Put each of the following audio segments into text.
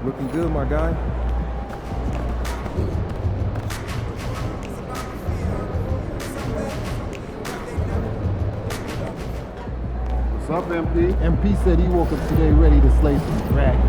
Looking good, my guy. What's up, MP? MP said he woke up today ready to slay some dragons.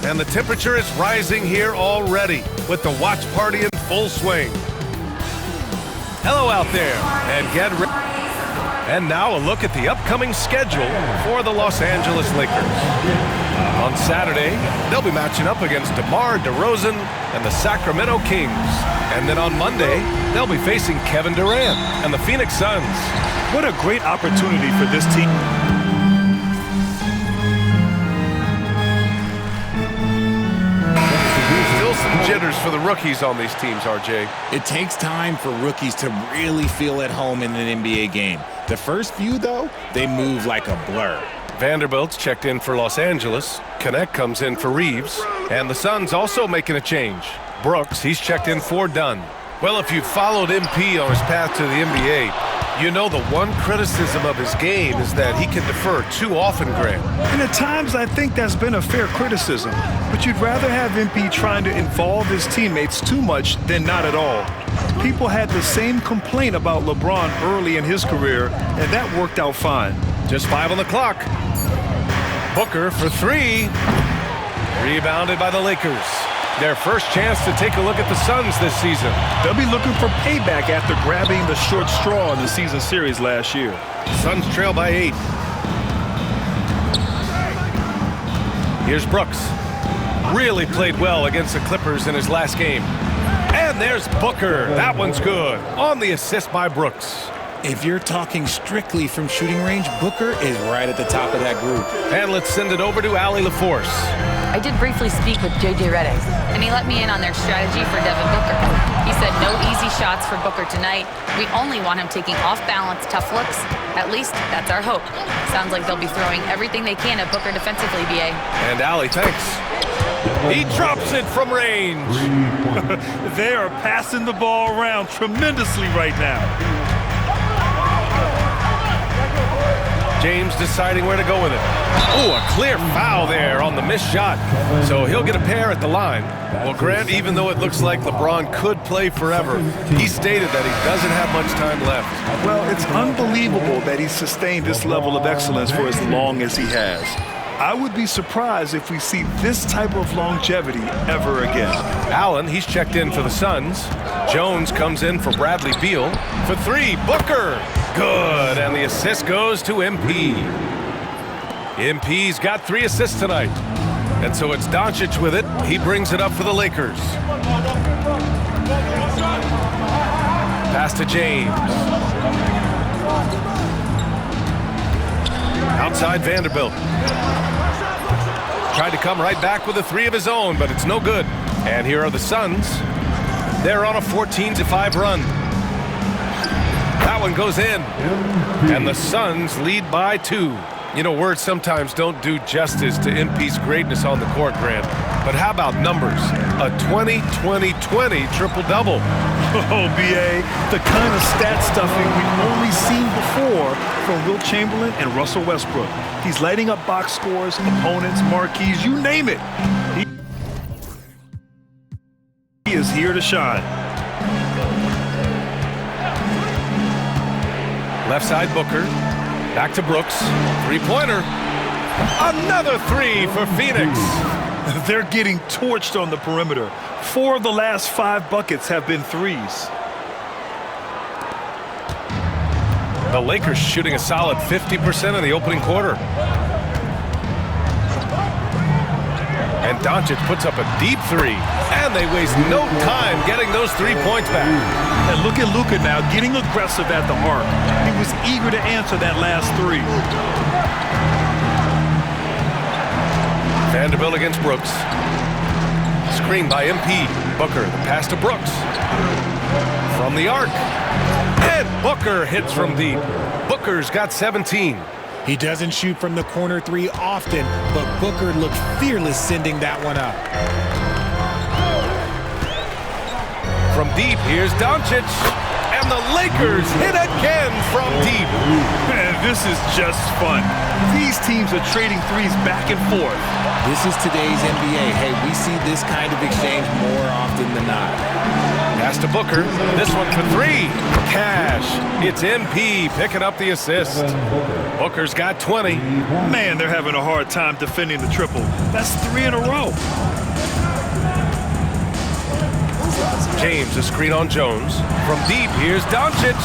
And the temperature is rising here already with the watch party in full swing. Hello out there, and get ready. And now a look at the upcoming schedule for the Los Angeles Lakers. On Saturday, they'll be matching up against DeMar DeRozan and the Sacramento Kings. And then on Monday, they'll be facing Kevin Durant and the Phoenix Suns. What a great opportunity for this team. Still some jitters for the rookies on these teams, RJ. It takes time for rookies to really feel at home in an NBA game. The first few, though, they move like a blur. Vanderbilt's checked in for Los Angeles. Connect comes in for Reeves. And the Suns also making a change. Brooks, he's checked in for Dunn. Well, if you've followed MP on his path to the NBA, you know the one criticism of his game is that he can defer too often, Grant. And at times, I think that's been a fair criticism. But you'd rather have MP trying to involve his teammates too much than not at all. People had the same complaint about LeBron early in his career, and that worked out fine. Just 5 on the clock. Booker for 3. Rebounded by the Lakers. Their first chance to take a look at the Suns this season. They'll be looking for payback after grabbing the short straw in the season series last year. Suns trail by 8. Here's Brooks. Really played well against the Clippers in his last game. And there's Booker. That one's good. On the assist by Brooks. If you're talking strictly from shooting range, Booker is right at the top of that group. And let's send it over to Allie LaForce. I did briefly speak with J.J. Redick, and he let me in on their strategy for Devin Booker. He said no easy shots for Booker tonight. We only want him taking off-balance tough looks. At least, that's our hope. Sounds like they'll be throwing everything they can at Booker defensively, B.A. And Allie, thanks. He drops it from range. They are passing the ball around tremendously right now. James deciding where to go with it. Oh, a clear foul there on the missed shot. So he'll get a pair at the line. Well, Grant, even though it looks like LeBron could play forever, he stated that he doesn't have much time left. Well, it's unbelievable that he's sustained this level of excellence for as long as he has. I would be surprised if we see this type of longevity ever again. Allen, he's checked in for the Suns. Jones comes in for Bradley Beal. For 3, Booker. Good, and the assist goes to MP. MP's got 3 assists tonight. And so it's Doncic with it. He brings it up for the Lakers. Pass to James. Outside Vanderbilt. Tried to come right back with a 3 of his own, but it's no good. And here are the Suns. They're on a 14-5 run. That one goes in. And the Suns lead by 2. You know, words sometimes don't do justice to MP's greatness on the court, Grant. But how about numbers? A 20-20-20 triple-double. Oh, B.A., the kind of stat stuffing we've only seen before from Wilt Chamberlain and Russell Westbrook. He's lighting up box scores, opponents, marquees, you name it. He is here to shine. Left side Booker. Back to Brooks. 3-pointer. Another 3 for Phoenix. They're getting torched on the perimeter. 4 of the last 5 buckets have been threes. The Lakers shooting a solid 50% in the opening quarter. And Doncic puts up a deep three. And they waste no time getting those 3 points back. And look at Luka now getting aggressive at the arc. He was eager to answer that last three. Vanderbilt against Brooks. Screen by MP. Booker, the pass to Brooks. From the arc. And Booker hits from deep. Booker's got 17. He doesn't shoot from the corner three often, but Booker looked fearless sending that one up. From deep, here's Doncic. And the Lakers hit again from deep. Man, this is just fun. These teams are trading threes back and forth. This is today's NBA. Hey, we see this kind of exchange more often than not. Pass to Booker. This one for three. Cash. It's MP picking up the assist. Booker's got 20. Man, they're having a hard time defending the triple. That's 3 in a row. James, a screen on Jones. From deep, here's Doncic.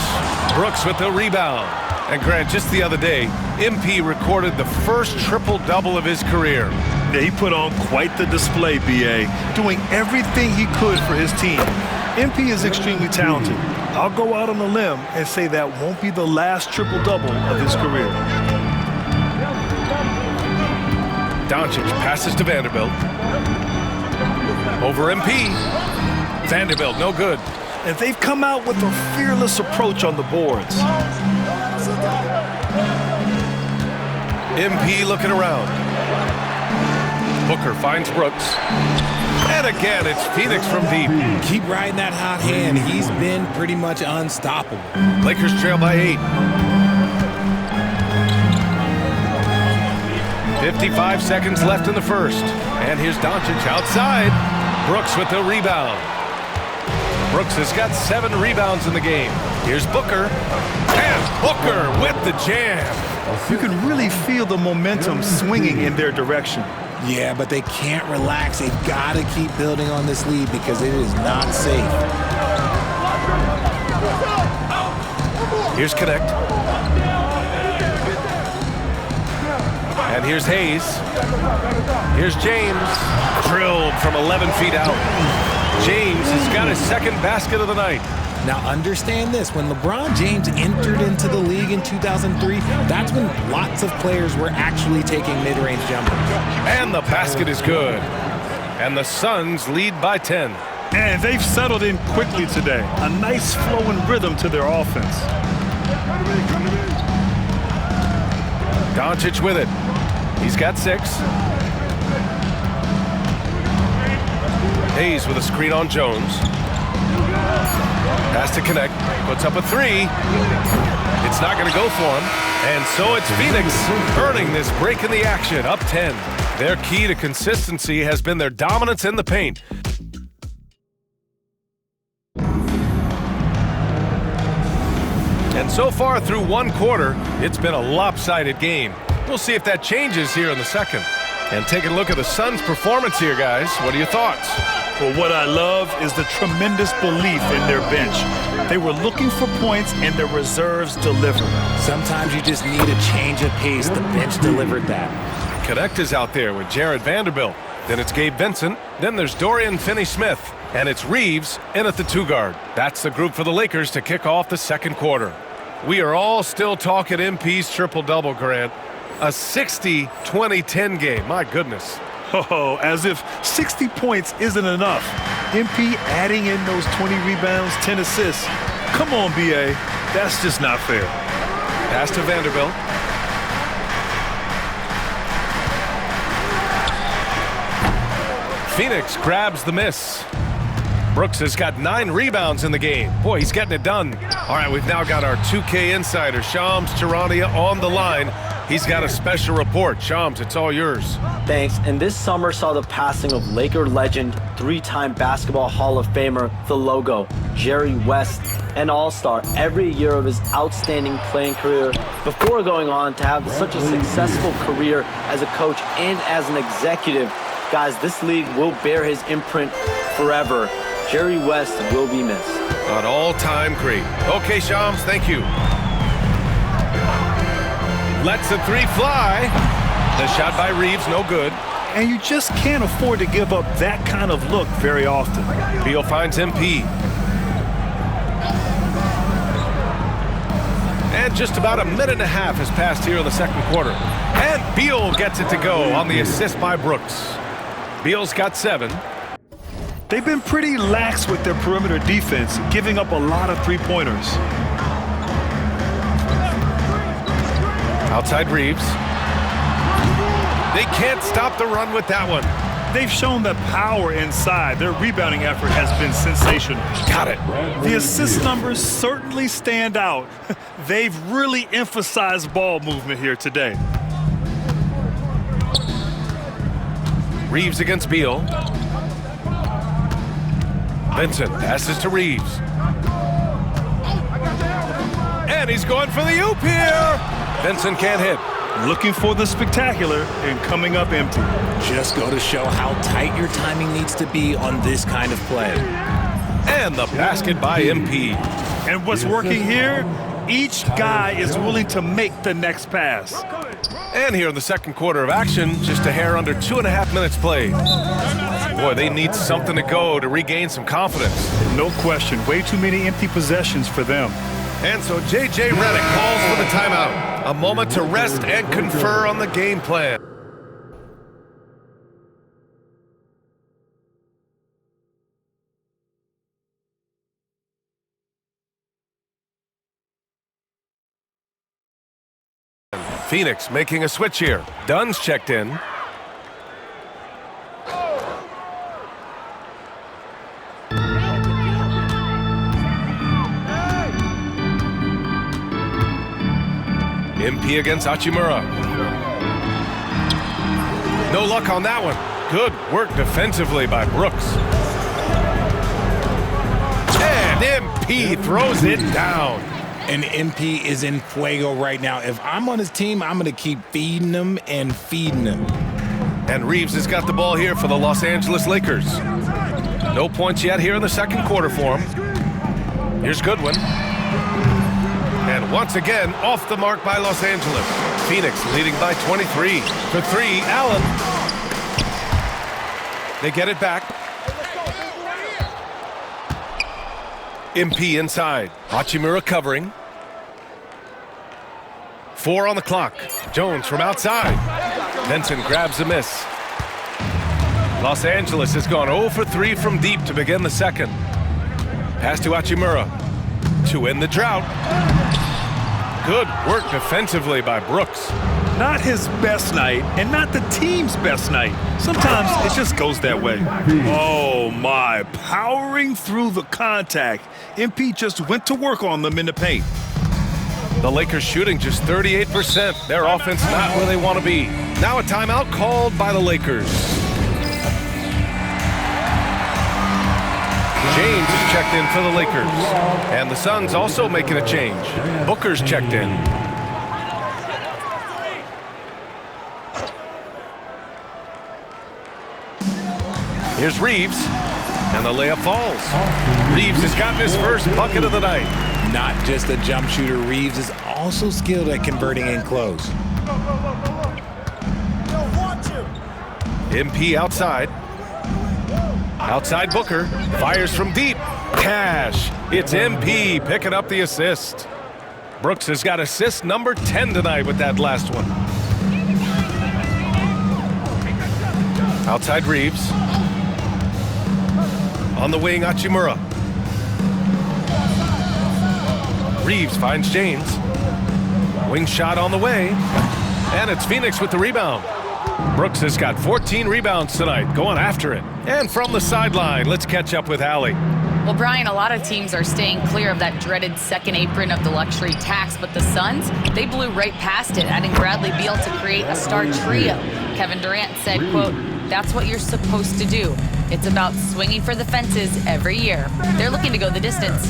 Brooks with the rebound. And Grant, just the other day, MP recorded the first triple-double of his career. Yeah, he put on quite the display, B.A., doing everything he could for his team. MP is extremely talented. I'll go out on a limb and say that won't be the last triple-double of his career. Doncic passes to Vanderbilt. Over MP. Vanderbilt, no good. And they've come out with a fearless approach on the boards. MP looking around. Booker finds Brooks. And again, it's Phoenix from deep. Keep riding that hot hand. He's been pretty much unstoppable. Lakers trail by 8. 55 seconds left in the first. And here's Doncic outside. Brooks with the rebound. Brooks has got 7 rebounds in the game. Here's Booker. And Booker with the jam. You can really feel the momentum swinging in their direction. Yeah, but they can't relax. They've got to keep building on this lead because it is not safe. Here's Connect. And here's Hayes. Here's James. Drilled from 11 feet out. James has got his second basket of the night. Now understand this, when LeBron James entered into the league in 2003, that's when lots of players were actually taking mid-range jumpers. And the basket is good. And the Suns lead by 10. And they've settled in quickly today. A nice flowing rhythm to their offense. Doncic with it. He's got 6. Hayes with a screen on Jones. Pass to Connect. Puts up a 3. It's not going to go for him. And so it's Phoenix earning this break in the action, up 10. Their key to consistency has been their dominance in the paint. And so far through one quarter, it's been a lopsided game. We'll see if that changes here in the second. And taking a look at the Suns' performance here, guys. What are your thoughts? Well, what I love is the tremendous belief in their bench. They were looking for points, and their reserves delivered. Sometimes you just need a change of pace. The bench delivered that. Connect is out there with Jared Vanderbilt. Then it's Gabe Vincent. Then there's Dorian Finney-Smith. And it's Reeves in at the 2 guard. That's the group for the Lakers to kick off the second quarter. We are all still talking MP's triple-double, Grant. A 60-20-10 game. My goodness. Oh, as if 60 points isn't enough. MP adding in those 20 rebounds, 10 assists. Come on, B.A. That's just not fair. Pass to Vanderbilt. Phoenix grabs the miss. Brooks has got 9 rebounds in the game. Boy, he's getting it done. All right, we've now got our 2K insider, Shams Charania, on the line. He's got a special report. Shams, it's all yours. Thanks. And this summer saw the passing of Laker legend, 3-time Basketball Hall of Famer, the Logo, Jerry West, an all-star every year of his outstanding playing career before going on to have such a successful career as a coach and as an executive. Guys, this league will bear his imprint forever. Jerry West will be missed. An all-time great. Okay, Shams, thank you. lets the three fly. The shot by Reeves, no good. And you just can't afford to give up that kind of look very often. Beal finds MP. And just about a minute and a half has passed here in the second quarter. And Beal gets it to go on the assist by Brooks. Beal's got 7. They've been pretty lax with their perimeter defense, giving up a lot of three-pointers. Outside Reeves. They can't stop the run with that one. They've shown that power inside. Their rebounding effort has been sensational. Got it. The assist numbers certainly stand out. They've really emphasized ball movement here today. Reeves against Beal. Vincent passes to Reeves. And he's going for the oop here. Vincent can't hit. Looking for the spectacular and coming up empty. Just go to show how tight your timing needs to be on this kind of play. And the basket by MP. And what's working here, each guy is willing to make the next pass. And here in the second quarter of action, just a hair under 2.5 minutes played. Boy, they need something to go to regain some confidence. No question, way too many empty possessions for them. And so J.J. Redick calls for the timeout. A moment to rest and confer on the game plan. Phoenix making a switch here. Dunn's checked in. MP against Hachimura. No luck on that one. Good work defensively by Brooks. And MP throws it down. And MP is in fuego right now. If I'm on his team, I'm going to keep feeding him and feeding him. And Reeves has got the ball here for the Los Angeles Lakers. No points yet here in the second quarter for him. Here's Goodwin. And once again, off the mark by Los Angeles. Phoenix leading by 23. For 3, Allen. They get it back. MP inside. Hachimura covering. 4 on the clock. Jones from outside. Vincent grabs a miss. Los Angeles has gone 0 for 3 from deep to begin the second. Pass to Hachimura to end the drought. Good work defensively by Brooks. Not his best night, and not the team's best night. Sometimes it just goes that way. Oh, my. Powering through the contact. MP just went to work on them in the paint. The Lakers shooting just 38%. Their offense not where they want to be. Now a timeout called by the Lakers. James is checked in for the Lakers. And the Suns also making a change. Booker's checked in. Here's Reeves. And the layup falls. Reeves has gotten his first bucket of the night. Not just a jump shooter, Reeves is also skilled at converting in close. MP outside. Outside Booker, fires from deep. Cash. It's MP picking up the assist. Brooks has got assist number 10 tonight with that last one. Outside Reeves. On the wing, Hachimura. Reeves finds James. Wing shot on the way. And it's Phoenix with the rebound. Brooks has got 14 rebounds tonight, going after it. And from the sideline, let's catch up with Allie. Well, Brian, a lot of teams are staying clear of that dreaded second apron of the luxury tax, but the Suns, they blew right past it, adding Bradley Beal to create a star trio. Kevin Durant said, quote, "That's what you're supposed to do. It's about swinging for the fences every year." They're looking to go the distance.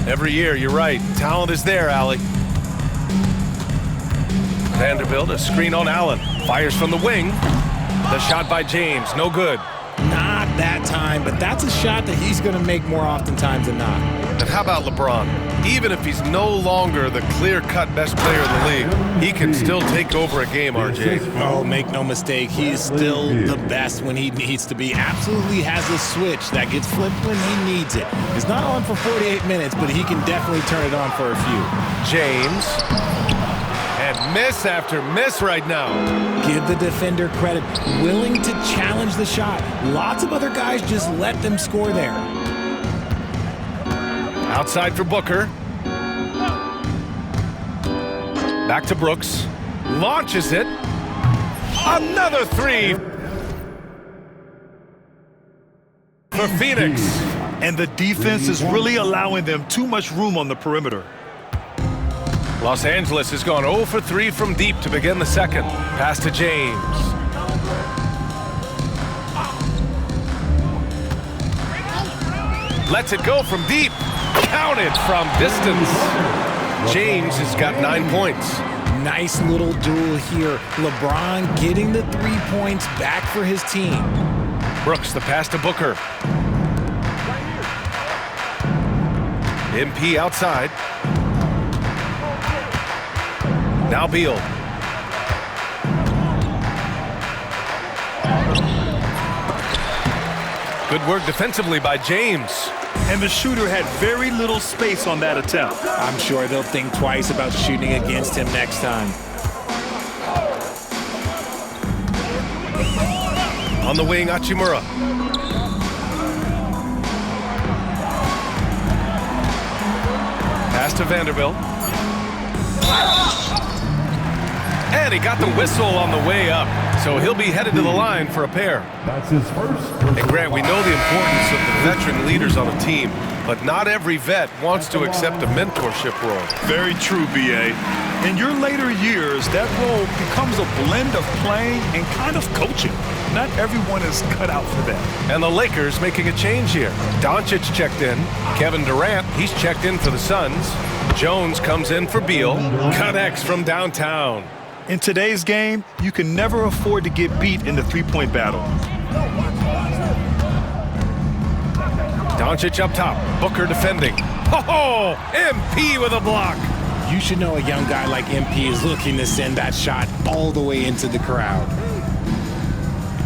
Every year, you're right. Talent is there, Allie. Vanderbilt, a screen on Allen. Fires from the wing. The shot by James, no good. Not that time, but that's a shot that he's going to make more oftentimes than not. And how about LeBron? Even if he's no longer the clear-cut best player in the league, he can still take over a game, RJ. Oh, make no mistake, he is still the best when he needs to be. Absolutely has a switch that gets flipped when he needs it. It's not on for 48 minutes, but he can definitely turn it on for a few. James. And miss after miss right now. Give the defender credit. Willing to challenge the shot. Lots of other guys just let them score there. Outside for Booker. Back to Brooks. Launches it. Another three for Phoenix. And the defense is really allowing them too much room on the perimeter. Los Angeles has gone 0 for 3 from deep to begin the second. Pass to James. Lets it go from deep. Counted from distance. James has got 9 points. Nice little duel here. LeBron getting the 3 points back for his team. Brooks, the pass to Booker. MP outside. Now Beal. Good work defensively by James. And the shooter had very little space on that attempt. I'm sure they'll think twice about shooting against him next time. On the wing, Hachimura. Pass to Vanderbilt. And he got the whistle on the way up, so he'll be headed to the line for a pair. That's his first. And Grant, we know the importance of the veteran leaders on a team, but not every vet wants to accept a mentorship role. Very true, B.A. In your later years, that role becomes a blend of playing and kind of coaching. Not everyone is cut out for that. And the Lakers making a change here. Doncic checked in. Kevin Durant, he's checked in for the Suns. Jones comes in for Beal. Connects from downtown. In today's game, you can never afford to get beat in the three-point battle. Doncic up top. Booker defending. Oh, MP with a block. You should know a young guy like MP is looking to send that shot all the way into the crowd.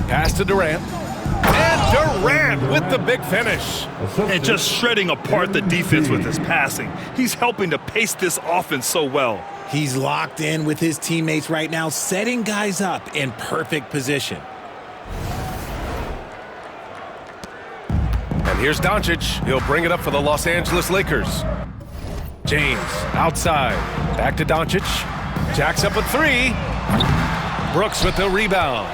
Pass to Durant. And Durant with the big finish. And just shredding apart the defense with his passing. He's helping to pace this offense so well. He's locked in with his teammates right now, setting guys up in perfect position. And here's Doncic. He'll bring it up for the Los Angeles Lakers. James outside. Back to Doncic. Jacks up a three. Brooks with the rebound.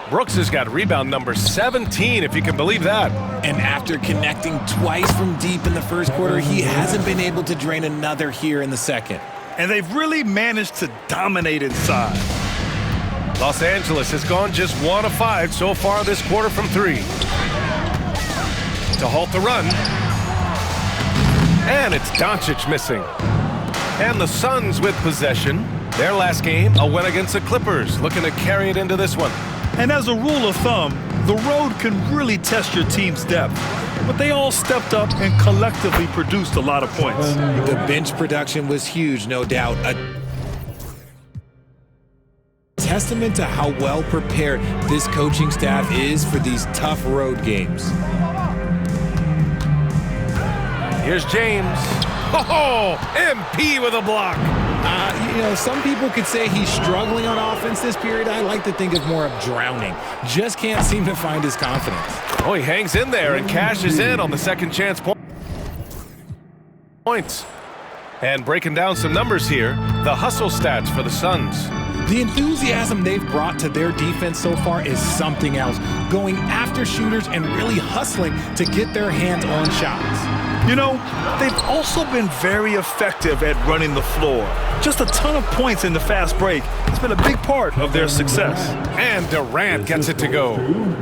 Brooks has got rebound number 17, if you can believe that. And after connecting twice from deep in the first quarter, he hasn't been able to drain another here in the second. And they've really managed to dominate inside. Los Angeles has gone just 1 of 5 so far this quarter from 3. To halt the run. And it's Doncic missing. And the Suns with possession. Their last game, a win against the Clippers, looking to carry it into this one. And as a rule of thumb, the road can really test your team's depth. But they all stepped up and collectively produced a lot of points. The bench production was huge, no doubt. A testament to how well prepared this coaching staff is for these tough road games. Here's James. Oh, MP with a block. Some people could say he's struggling on offense this period. I like to think of more of drowning. Just can't seem to find his confidence. Oh, he hangs in there and cashes in on the second chance points. And breaking down some numbers here, the hustle stats for the Suns. The enthusiasm they've brought to their defense so far is something else. Going after shooters and really hustling to get their hands on shots. You know, they've also been very effective at running the floor. Just a ton of points in the fast break has been a big part of their success. And Durant gets it to go.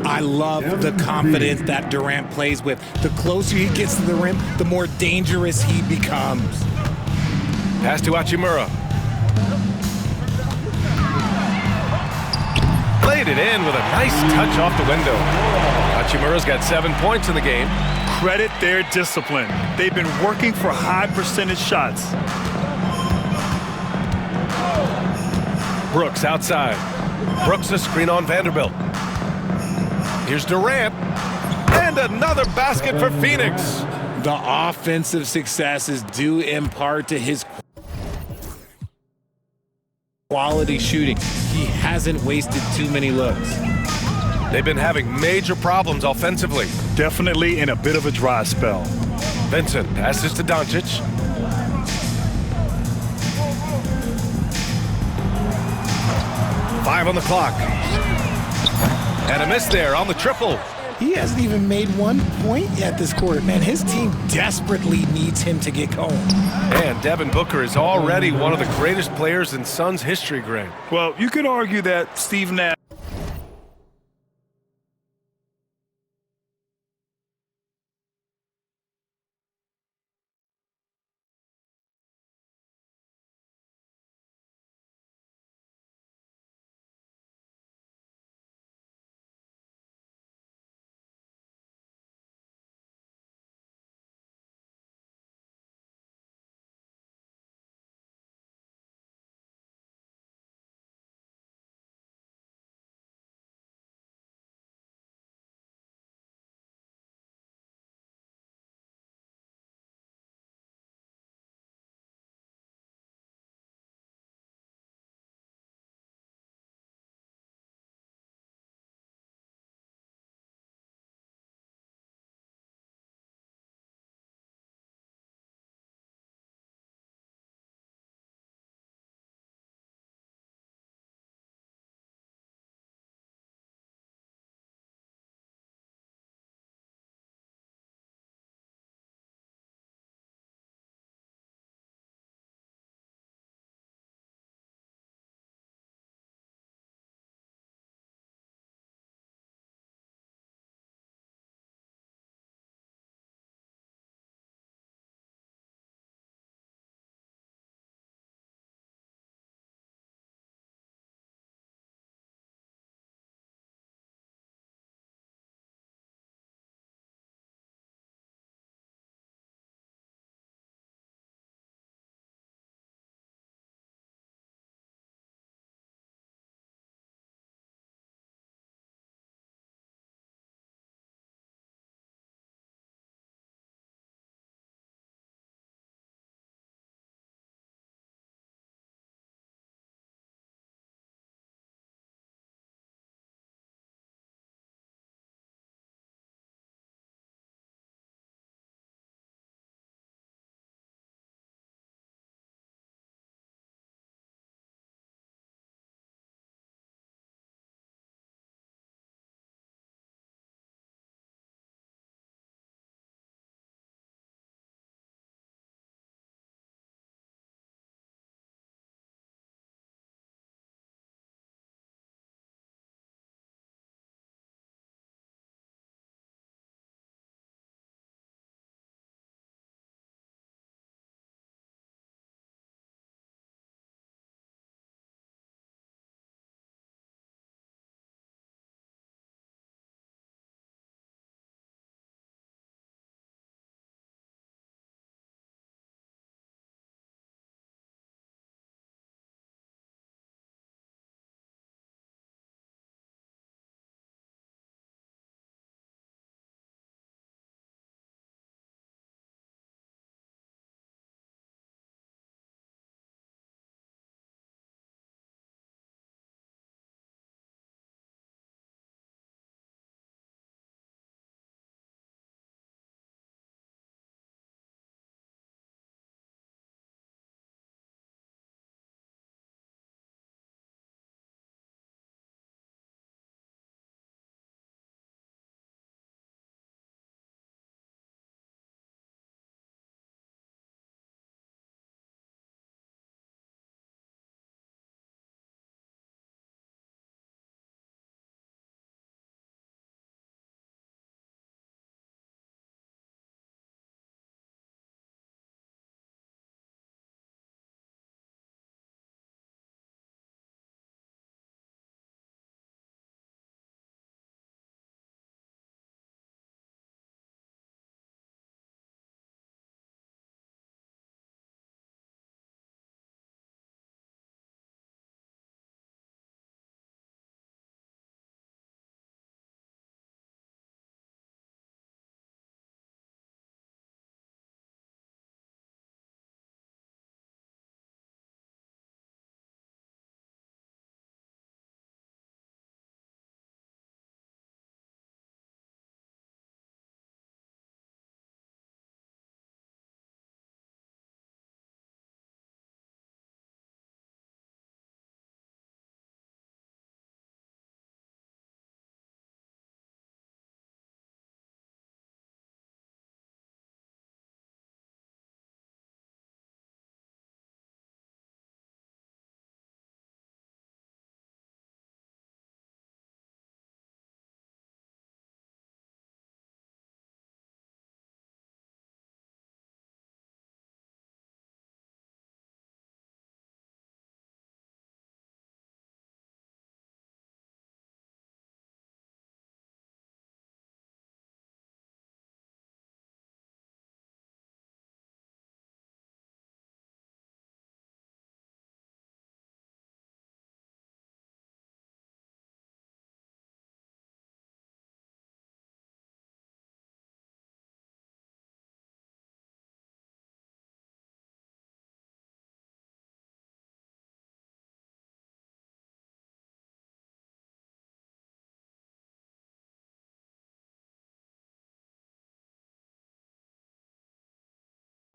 I love the confidence that Durant plays with. The closer he gets to the rim, the more dangerous he becomes. Pass to Hachimura. Played it in with a nice touch off the window. Hachimura's got 7 points in the game. Credit their discipline. They've been working for high percentage shots. Brooks outside. Brooks a screen on Vanderbilt. Here's Durant. And another basket for Phoenix. The offensive success is due in part to his quality shooting. He hasn't wasted too many looks. They've been having major problems offensively. Definitely in a bit of a dry spell. Vincent passes to Doncic. Five on the clock. And a miss there on the triple. He hasn't even made 1 point yet this quarter. Man, his team desperately needs him to get going. And Devin Booker is already one of the greatest players in Suns history, Greg. Well, you could argue that Steve Nash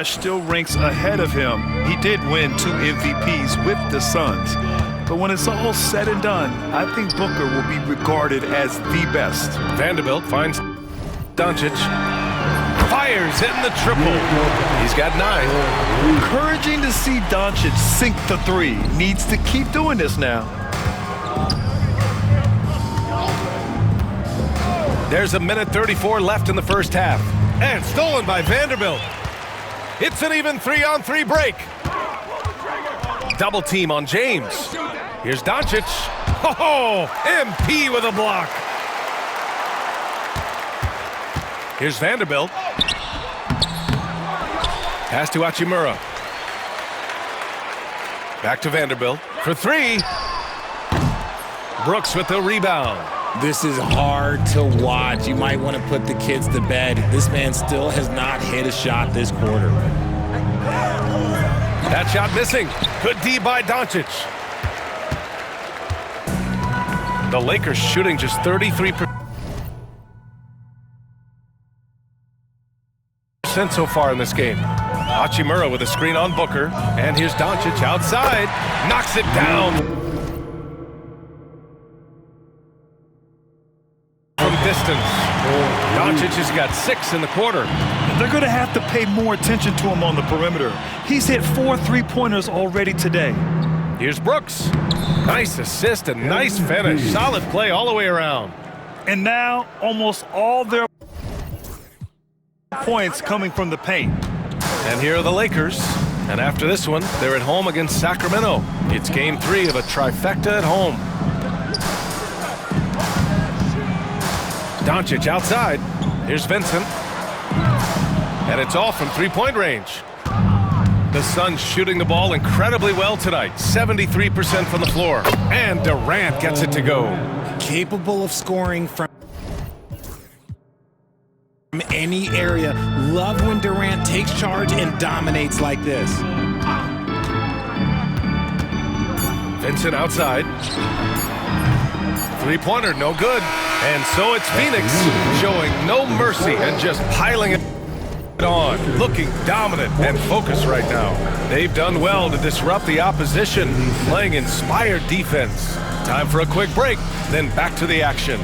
Still ranks ahead of him. He did win 2 MVPs with the Suns. But when it's all said and done, I think Booker will be regarded as the best. Vanderbilt finds Doncic. Fires in the triple. He's got 9. Encouraging to see Doncic sink the 3. Needs to keep doing this now. There's a minute 34 left in the first half. And stolen by Vanderbilt. It's an even 3-on-3 break. Double team on James. Here's Doncic. Oh, MP with a block. Here's Vanderbilt. Pass to Hachimura. Back to Vanderbilt for 3. Brooks with the rebound. This is hard to watch. You might want to put the kids to bed. This man still has not hit a shot this quarter. That shot missing. Good D by Doncic. The Lakers shooting just 33% so far in this game. Hachimura with a screen on Booker. And here's Doncic outside. Knocks it down. From distance. Doncic has got 6 in the quarter. They're going to have to pay more attention to him on the perimeter. He's hit 4 3-pointers already today. Here's Brooks. Nice assist and nice finish. Solid play all the way around. And now almost all their points coming from the paint. And here are the Lakers. And after this one, they're at home against Sacramento. It's game 3 of a trifecta at home. Doncic outside. Here's Vincent. And it's all from 3-point range. The Suns shooting the ball incredibly well tonight. 73% from the floor. And Durant gets it to go. Capable of scoring from any area. Love when Durant takes charge and dominates like this. Vincent outside. 3-pointer, no good. And so it's Phoenix showing no mercy and just piling it on. Looking dominant and focused right now. They've done well to disrupt the opposition, playing inspired defense. Time for a quick break, then back to the action.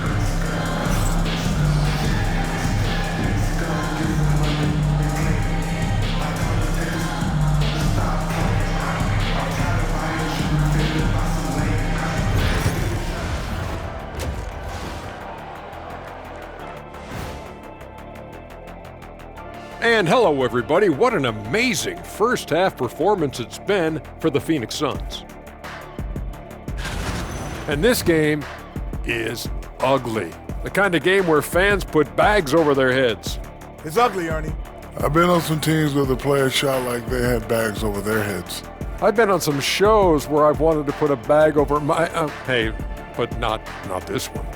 And hello, everybody. What an amazing first half performance it's been for the Phoenix Suns. And this game is ugly. The kind of game where fans put bags over their heads. It's ugly, Ernie. I've been on some teams where the players shot like they had bags over their heads. I've been on some shows where I've wanted to put a bag over my... hey, but not this one.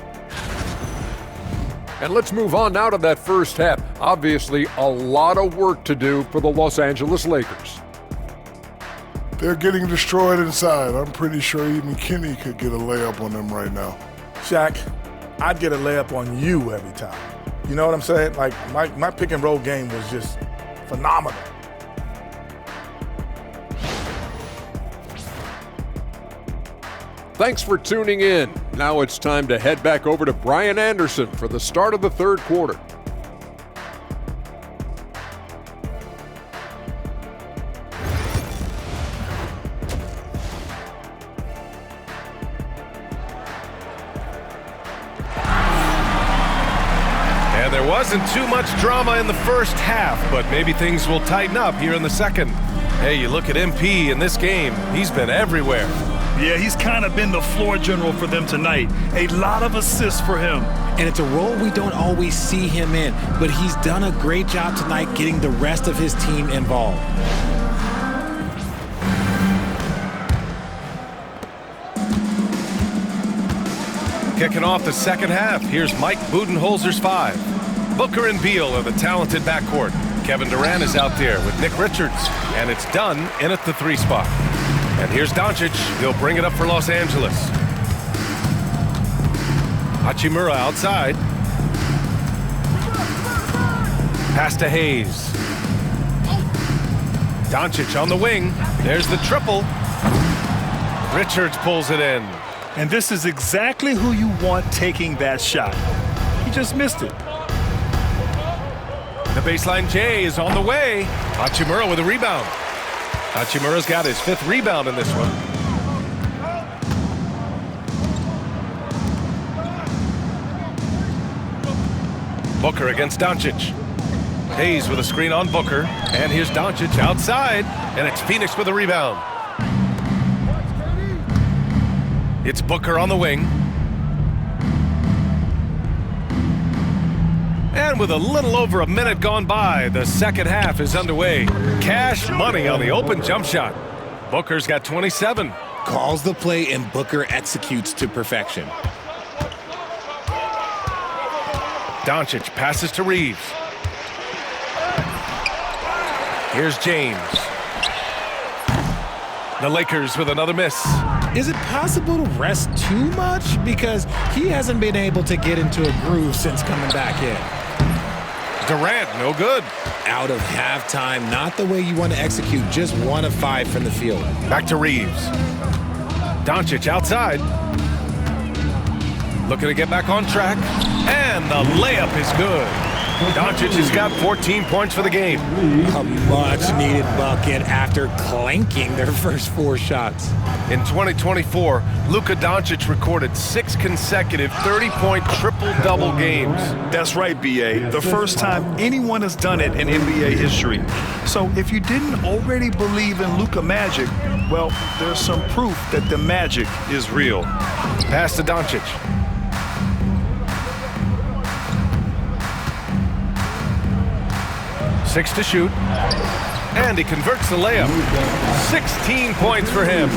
And let's move on now to that first half. Obviously, a lot of work to do for the Los Angeles Lakers. They're getting destroyed inside. I'm pretty sure even Kenny could get a layup on them right now. Shaq, I'd get a layup on you every time. You know what I'm saying? Like, my pick and roll game was just phenomenal. Thanks for tuning in. Now it's time to head back over to Brian Anderson for the start of the third quarter. And there wasn't too much drama in the first half, but maybe things will tighten up here in the second. Hey, you look at MP in this game, he's been everywhere. Yeah, he's kind of been the floor general for them tonight. A lot of assists for him. And it's a role we don't always see him in, but he's done a great job tonight getting the rest of his team involved. Kicking off the second half, here's Mike Budenholzer's 5. Booker and Beal are the talented backcourt. Kevin Durant is out there with Nick Richards, and it's done in at the 3 spot. And here's Doncic. He'll bring it up for Los Angeles. Hachimura outside. Pass to Hayes. Doncic on the wing. There's the triple. Richards pulls it in. And this is exactly who you want taking that shot. He just missed it. The baseline J is on the way. Hachimura with a rebound. Hachimura's got his 5th rebound in this one. Booker against Doncic. Hayes with a screen on Booker. And here's Doncic outside. And it's Phoenix with a rebound. It's Booker on the wing. And with a little over a minute gone by, the second half is underway. Cash money on the open jump shot. Booker's got 27. Calls the play and Booker executes to perfection. Doncic passes to Reeves. Here's James. The Lakers with another miss. Is it possible to rest too much? Because he hasn't been able to get into a groove since coming back in. Durant, no good. Out of halftime, not the way you want to execute, just 1 of 5 from the field. Back to Reeves. Doncic outside. Looking to get back on track. And the layup is good. Doncic has got 14 points for the game. A much-needed bucket after clanking their first 4 shots. In 2024, Luka Doncic recorded 6 consecutive 30-point triple-double games. That's right, B.A. The first time anyone has done it in NBA history. So if you didn't already believe in Luka Magic, well, there's some proof that the magic is real. Pass to Doncic. Six to shoot. And he converts the layup. 16 points for him.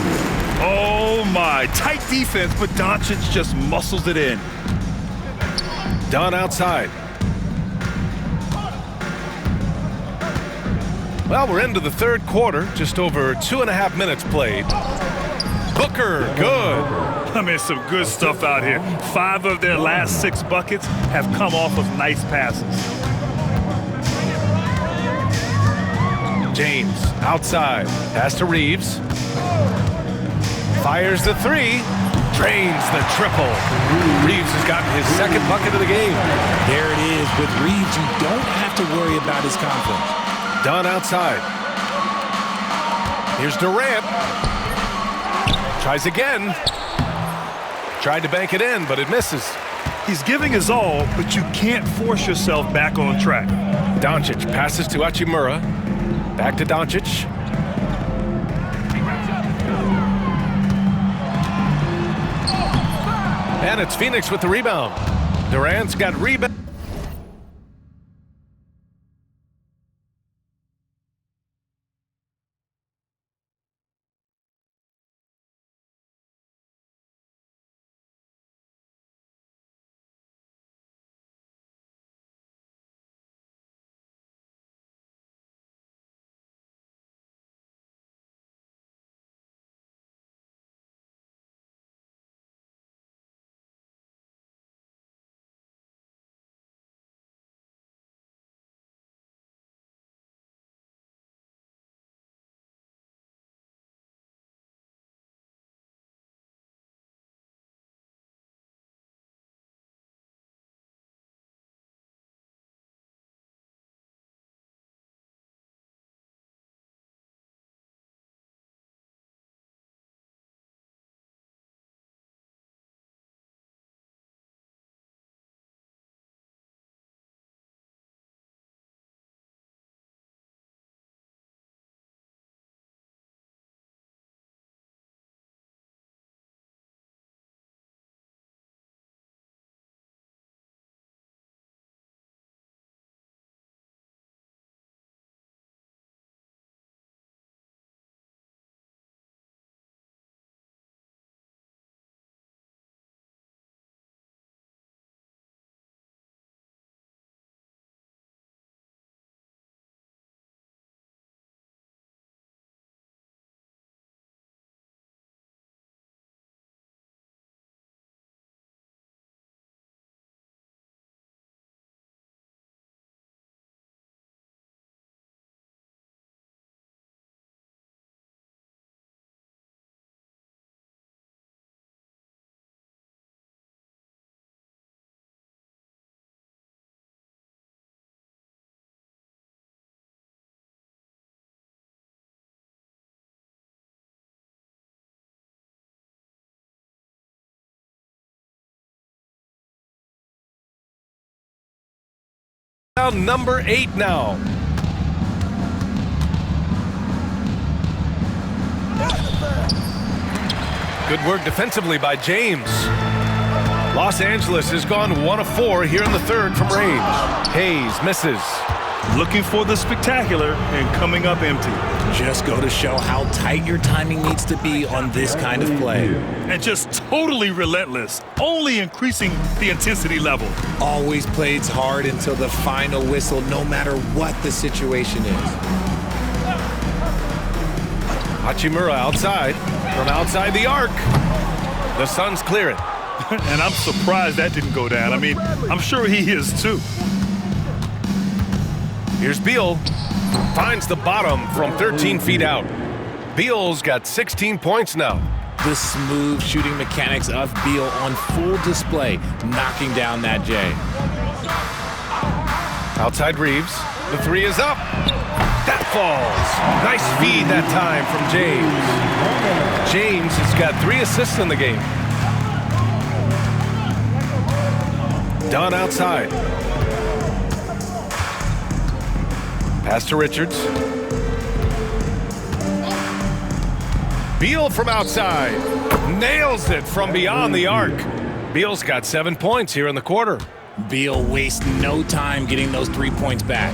Oh my, tight defense, but Doncic just muscles it in. Dunn outside. Well, we're into the third quarter, just over 2.5 minutes played. Booker, good. I mean, some good stuff out here. 5 of their last 6 buckets have come off of nice passes. James outside. Pass to Reeves. Fires the 3. Drains the triple. Reeves has gotten his 2nd bucket of the game. There it is. With Reeves, you don't have to worry about his confidence. Dunn outside. Here's Durant. Tries again. Tried to bank it in, but it misses. He's giving his all, but you can't force yourself back on track. Doncic passes to Hachimura. Back to Doncic. And it's Phoenix with the rebound. Durant's got rebound. rebound number 8 now. Good work defensively by James. Los Angeles has gone 1 of 4 here in the third from range. Hayes misses. Looking for the spectacular and coming up empty. Just go to show how tight your timing needs to be on this kind of play. And just totally relentless, only increasing the intensity level. Always plays hard until the final whistle, no matter what the situation is. Hachimura outside, from outside the arc. The Suns clear it. And I'm surprised that didn't go down. I mean, I'm sure he is too. Here's Beal. Finds the bottom from 13 feet out. Beal's got 16 points now. The smooth shooting mechanics of Beal on full display, knocking down that J. Outside Reeves. The 3 is up. That falls. Nice feed that time from James. James has got 3 assists in the game. Dunn outside. Pass to Richards. Beal from outside. Nails it from beyond the arc. Beal's got 7 points here in the quarter. Beal wastes no time getting those 3 points back.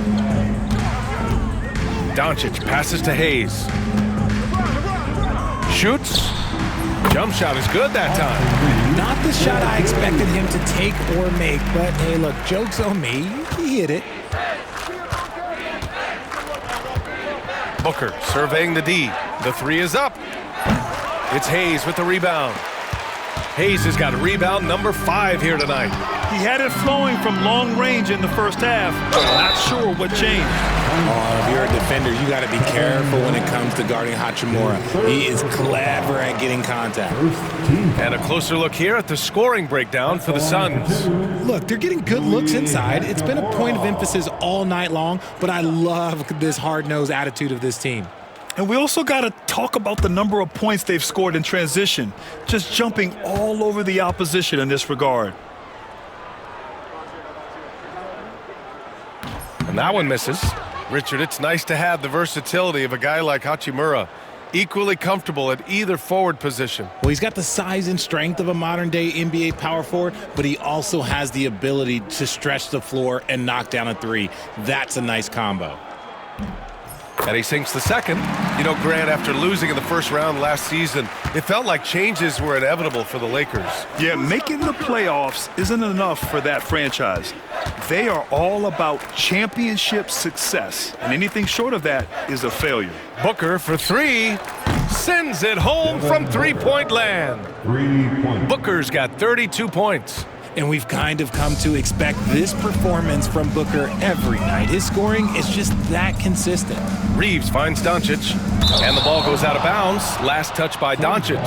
Doncic passes to Hayes. Shoots. Jump shot is good that time. Not the shot I expected him to take or make, but hey, look, joke's on me. He hit it. Booker surveying the D. The 3 is up. It's Hayes with the rebound. Hayes has got rebound number 5 here tonight. He had it flowing from long range in the first half. Not sure what changed. Oh, if you're a defender, you got to be careful when it comes to guarding Hachimura. He is clever at getting contact. And a closer look here at the scoring breakdown for the Suns. Look, they're getting good looks inside. It's been a point of emphasis all night long, but I love this hard-nosed attitude of this team. And we also got to talk about the number of points they've scored in transition, just jumping all over the opposition in this regard. And that one misses. Richard, it's nice to have the versatility of a guy like Hachimura, equally comfortable at either forward position. Well, he's got the size and strength of a modern-day NBA power forward, but he also has the ability to stretch the floor and knock down a 3. That's a nice combo. And he sinks the second. You know, Grant, after losing in the first round last season, it felt like changes were inevitable for the Lakers. Yeah, making the playoffs isn't enough for that franchise. They are all about championship success, and anything short of that is a failure. Booker for 3. Sends it home from three-point land. Booker's got 32 points. And we've kind of come to expect this performance from Booker every night. His scoring is just that consistent. Reeves finds Doncic, and the ball goes out of bounds. Last touch by Doncic.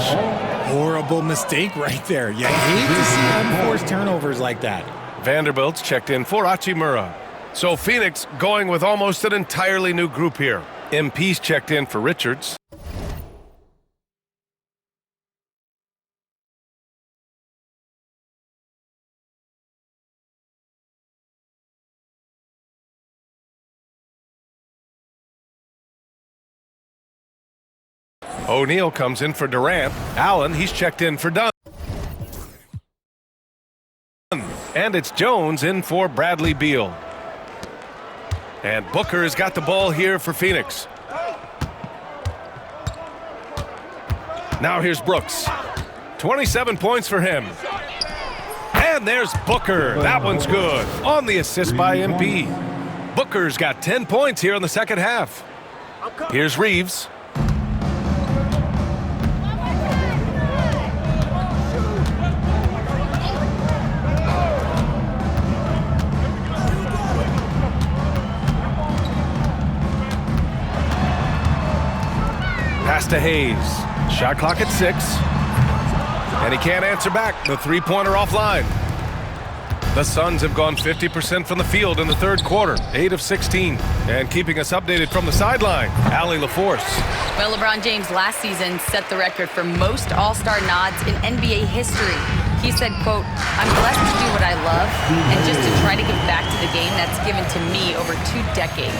Horrible mistake right there. You hate to see unforced turnovers like that. Vanderbilt's checked in for Hachimura. So Phoenix going with almost an entirely new group here. MP's checked in for Richards. O'Neal comes in for Durant. Allen, he's checked in for Dunn. And it's Jones in for Bradley Beal. And Booker has got the ball here for Phoenix. Now here's Brooks. 27 points for him. And there's Booker. That one's good. On the assist by MP. Booker's got 10 points here in the second half. Here's Reeves. Pass to Hayes. Shot clock at 6. And he can't answer back. The three-pointer offline. The Suns have gone 50% from the field in the third quarter, 8 of 16. And keeping us updated from the sideline, Allie LaForce. Well, LeBron James last season set the record for most All-Star nods in NBA history. He said, quote, "I'm blessed to do what I love and just to try to give back to the game that's given to me over 2 decades.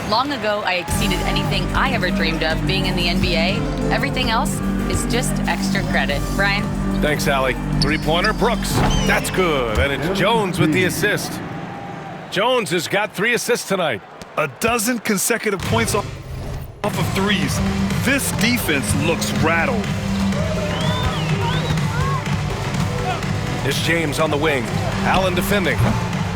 Long ago, I exceeded anything I ever dreamed of being in the NBA. Everything else is just extra credit." Brian? Thanks, Allie. Three-pointer, Brooks. That's good. And it's Jones with the assist. Jones has got 3 assists tonight. A dozen consecutive points off of threes. This defense looks rattled. It's James on the wing. Allen defending.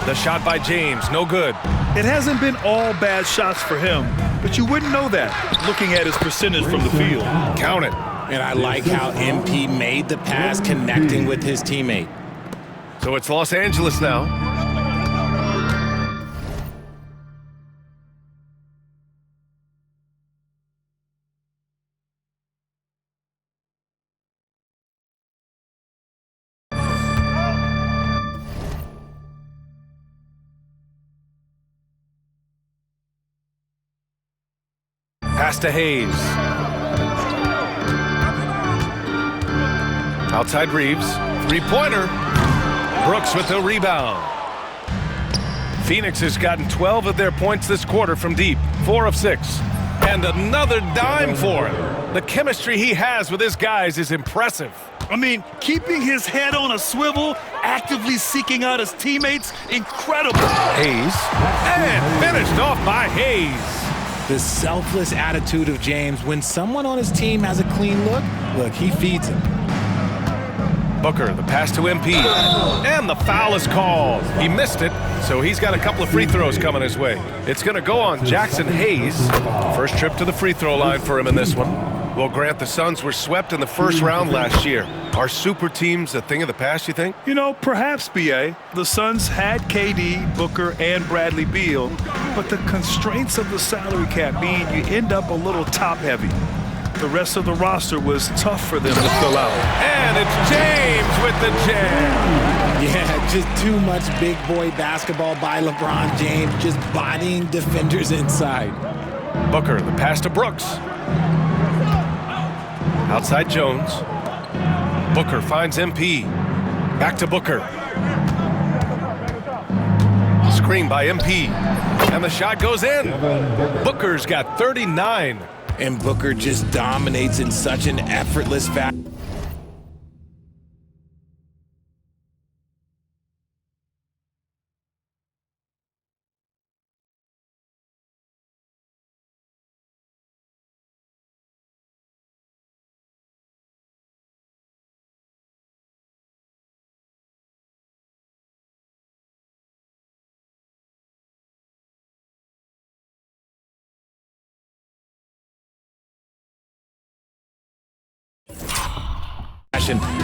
The shot by James, no good. It hasn't been all bad shots for him, but you wouldn't know that looking at his percentage from the field. Count it. And I like how MP made the pass connecting with his teammate. So it's Los Angeles now. Pass to Hayes. Outside Reeves. Three-pointer. Brooks with the rebound. Phoenix has gotten 12 of their points this quarter from deep. 4 of 6. And another dime for him. The chemistry he has with his guys is impressive. I mean, keeping his head on a swivel, actively seeking out his teammates, incredible. Hayes. And finished off by Hayes. The selfless attitude of James. When someone on his team has a clean look, he feeds him. Booker, the pass to MP. And the foul is called. He missed it, so he's got a couple of free throws coming his way. It's going to go on Jackson Hayes. First trip to the free throw line for him in this one. Well, Grant, the Suns were swept in the first round last year. Are super teams a thing of the past, you think? You know, perhaps, B.A. The Suns had KD, Booker, and Bradley Beal, but the constraints of the salary cap mean you end up a little top-heavy. The rest of the roster was tough for them to fill out. And it's James with the jam. Yeah, just too much big boy basketball by LeBron James, just bodying defenders inside. Booker, the pass to Brooks. Outside Jones. Booker finds MP. Back to Booker. Screen by MP. And the shot goes in. Booker's got 39. And Booker just dominates in such an effortless fashion.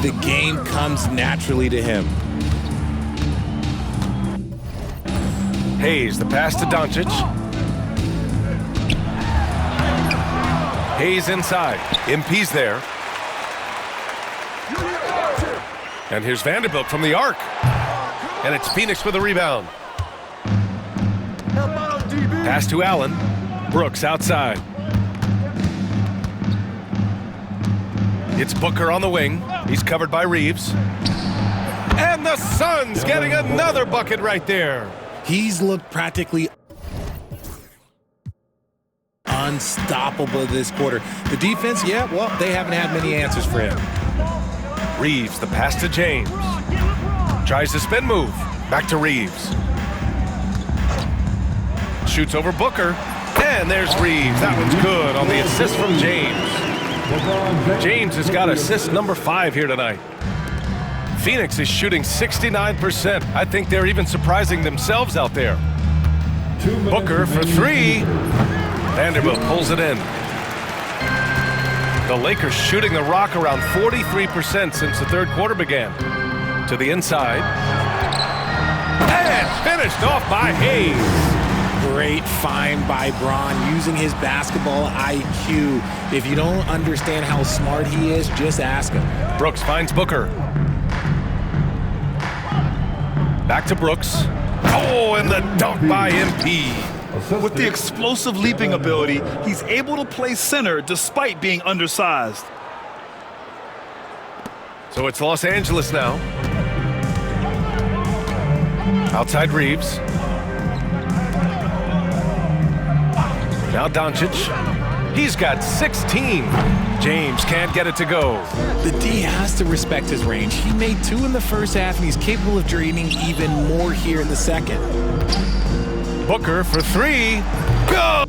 The game comes naturally to him. Hayes, the pass to Doncic. Hayes inside. MP's there. And here's Vanderbilt from the arc. And it's Phoenix with the rebound. Pass to Allen. Brooks outside. It's Booker on the wing. He's covered by Reeves. And the Suns getting another bucket right there. He's looked practically unstoppable this quarter. The defense, yeah, well, they haven't had many answers for him. Reeves, the pass to James. Tries the spin move. Back to Reeves. Shoots over Booker. And there's Reeves. That one's good on the assist from James. James has got assist number 5 here tonight. Phoenix is shooting 69%. I think they're even surprising themselves out there. Booker for 3. Vanderbilt pulls it in. The Lakers shooting the rock around 43% since the third quarter began. To the inside. And finished off by Hayes. Great find by Bron, using his basketball IQ. If you don't understand how smart he is, just ask him. Brooks finds Booker. Back to Brooks. Oh, and the dunk by MP. With the explosive leaping ability, he's able to play center despite being undersized. So it's Los Angeles now. Outside Reeves. Now Doncic. He's got 16. James can't get it to go. The D has to respect his range. He made 2 in the first half, and he's capable of draining even more here in the second. Booker for 3. Go!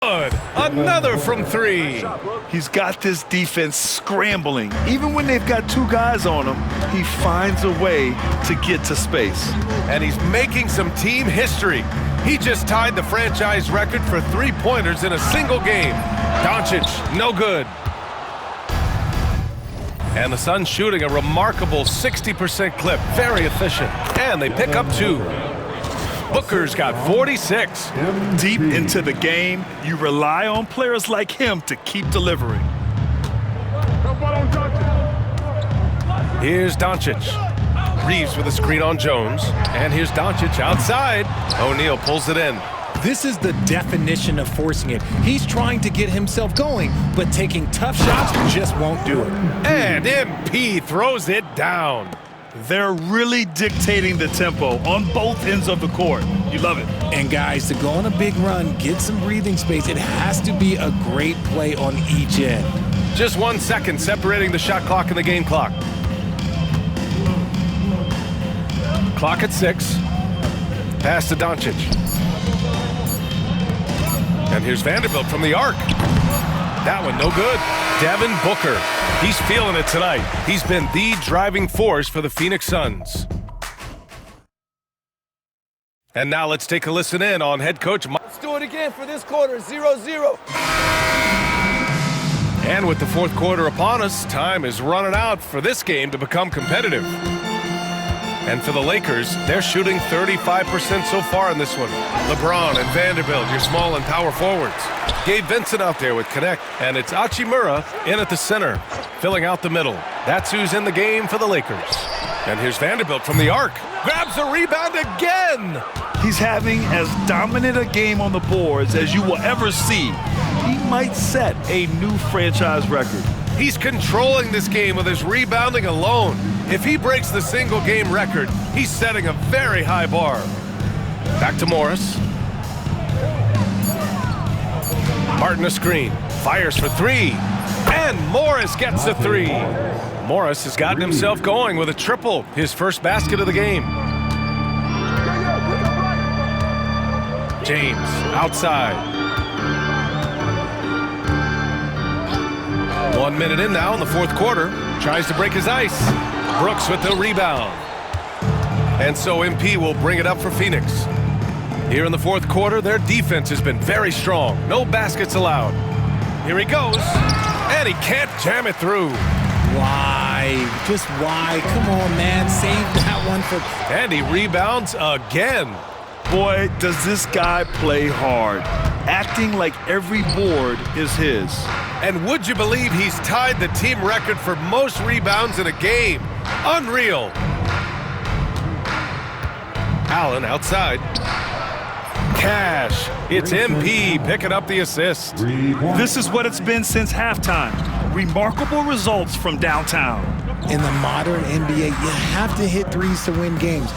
Good. Another from 3. He's got this defense scrambling. Even when they've got 2 guys on him, he finds a way to get to space. And he's making some team history. He just tied the franchise record for 3-pointers in a single game. Doncic, no good. And the Suns shooting a remarkable 60% clip. Very efficient. And they pick up 2. Booker's got 46. Deep into the game, you rely on players like him to keep delivering. Here's Doncic. Reeves with a screen on Jones. And here's Doncic outside. O'Neal pulls it in. This is the definition of forcing it. He's trying to get himself going, but taking tough shots just won't do it. And MP throws it down. They're really dictating the tempo on both ends of the court. You love it. And guys, to go on a big run, get some breathing space, it has to be a great play on each end. Just 1 second separating the shot clock and the game clock. Clock at 6. Pass to Doncic. And here's Vanderbilt from the arc. That one no good. Devin Booker. He's feeling it tonight. He's been the driving force for the Phoenix Suns. And now let's take a listen in on head coach Mike. Let's do it again for this quarter, 0-0. And with the fourth quarter upon us, time is running out for this game to become competitive. And for the Lakers, they're shooting 35% so far in this one. LeBron and Vanderbilt, your small and power forwards. Gabe Vincent out there with Connect, and it's Hachimura in at the center, filling out the middle. That's who's in the game for the Lakers. And here's Vanderbilt from the arc. Grabs the rebound again. He's having as dominant a game on the boards as you will ever see. He might set a new franchise record. He's controlling this game with his rebounding alone. If he breaks the single-game record, he's setting a very high bar. Back to Morris. Martin a screen. Fires for three. And Morris gets the three. Morris has gotten himself going with a triple, his first basket of the game. James outside. 1 minute in now in the fourth quarter. Tries to break his ice. Brooks with the rebound. And so MP will bring it up for Phoenix. Here in the fourth quarter, their defense has been very strong. No baskets allowed. Here he goes. And he can't jam it through. Why? Just why? Come on, man. Save that one for... And he rebounds again. Boy, does this guy play hard. Acting like every board is his. And would you believe he's tied the team record for most rebounds in a game? Unreal. Allen outside. Cash. It's MP picking up the assist. This is what it's been since halftime. Remarkable results from downtown. In the modern NBA, you have to hit threes to win games.